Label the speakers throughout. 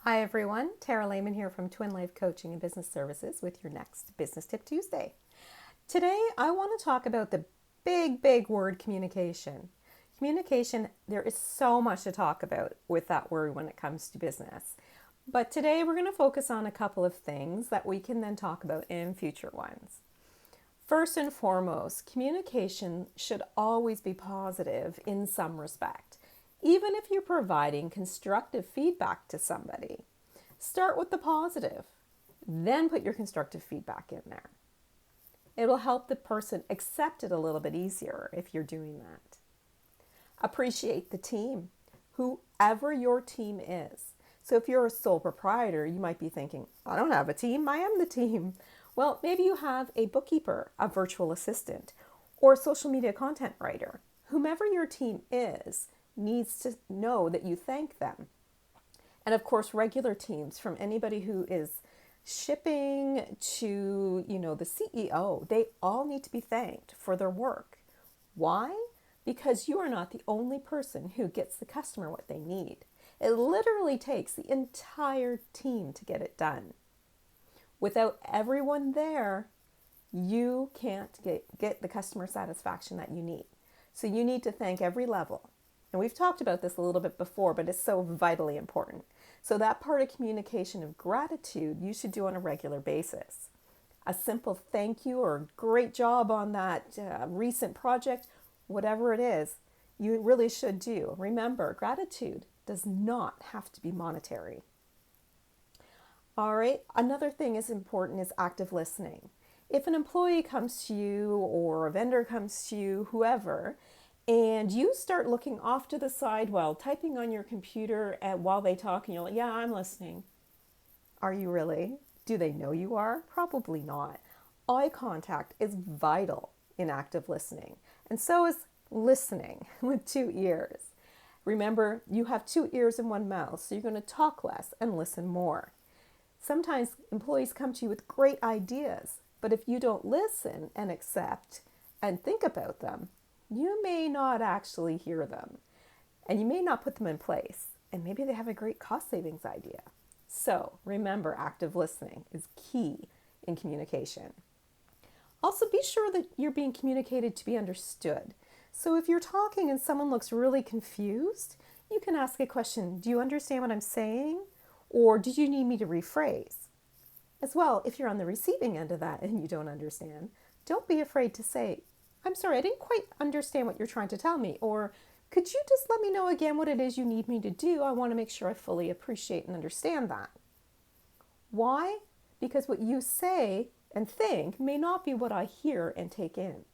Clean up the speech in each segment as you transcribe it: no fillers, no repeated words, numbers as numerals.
Speaker 1: Hi everyone, Tara Lehman here from Twin Life Coaching and Business Services with your next Business Tip Tuesday. Today I want to talk about the big word communication. Communication, there is so much to talk about with that word when it comes to business. But today we're going to focus on a couple of things that we can then talk about in future ones. First and foremost, communication should always be positive in some respect. Even if you're providing constructive feedback to somebody, start with the positive, then put your constructive feedback in there. It'll help the person accept it a little bit easier if you're doing that. Appreciate the team, whoever your team is. So if you're a sole proprietor, you might be thinking, I don't have a team, I am the team. Well, maybe you have a bookkeeper, a virtual assistant, or a social media content writer. Whomever your team is needs to know that you thank them. And of course, regular teams, from anybody who is shipping to, the CEO, they all need to be thanked for their work. Why? Because you are not the only person who gets the customer what they need. It literally takes the entire team to get it done. Without everyone there, you can't get the customer satisfaction that you need. So you need to thank every level. And we've talked about this a little bit before, but it's so vitally important. So that part of communication of gratitude you should do on a regular basis. A simple thank you or great job on that recent project, whatever it is, you really should do. Remember, gratitude does not have to be monetary. All right, another thing is important is active listening. If an employee comes to you or a vendor comes to you, whoever, and you start looking off to the side while typing on your computer while they talk, and you're like, yeah, I'm listening. Are you really? Do they know you are? Probably not. Eye contact is vital in active listening, and so is listening with 2 ears. Remember, you have 2 ears and 1 mouth, so you're going to talk less and listen more. Sometimes employees come to you with great ideas, but if you don't listen and accept and think about them, you may not actually hear them, and you may not put them in place, and maybe they have a great cost savings idea. So remember, active listening is key in communication. Also, be sure that you're being communicated to be understood. So if you're talking and someone looks really confused, you can ask a question, do you understand what I'm saying? Or do you need me to rephrase? As well, if you're on the receiving end of that and you don't understand, don't be afraid to say, I'm sorry, I didn't quite understand what you're trying to tell me. Or could you just let me know again what it is you need me to do? I want to make sure I fully appreciate and understand that. Why? Because what you say and think may not be what I hear and take in.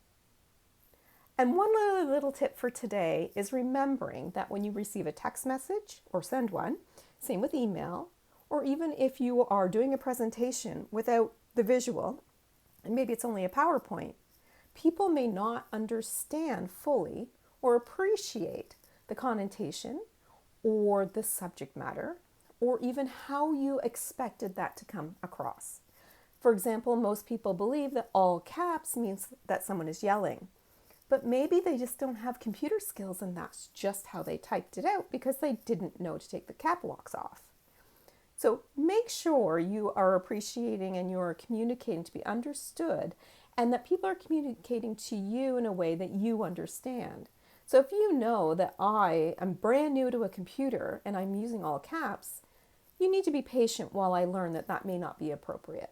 Speaker 1: And one other little tip for today is remembering that when you receive a text message or send one, same with email, or even if you are doing a presentation without the visual, and maybe it's only a PowerPoint, people may not understand fully or appreciate the connotation or the subject matter, or even how you expected that to come across. For example, most people believe that all caps means that someone is yelling, but maybe they just don't have computer skills and that's just how they typed it out because they didn't know to take the cap locks off. So make sure you are appreciating and you are communicating to be understood and that people are communicating to you in a way that you understand. So if you know that I am brand new to a computer and I'm using all caps, you need to be patient while I learn that that may not be appropriate.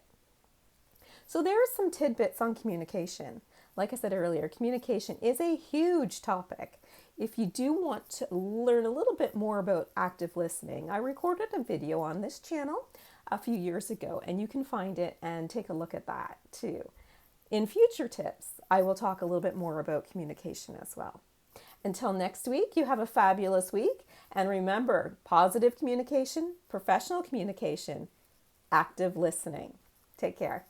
Speaker 1: So there are some tidbits on communication. Like I said earlier, communication is a huge topic. If you do want to learn a little bit more about active listening, I recorded a video on this channel a few years ago, and you can find it and take a look at that too. In future tips, I will talk a little bit more about communication as well. Until next week, you have a fabulous week. And remember, positive communication, professional communication, active listening. Take care.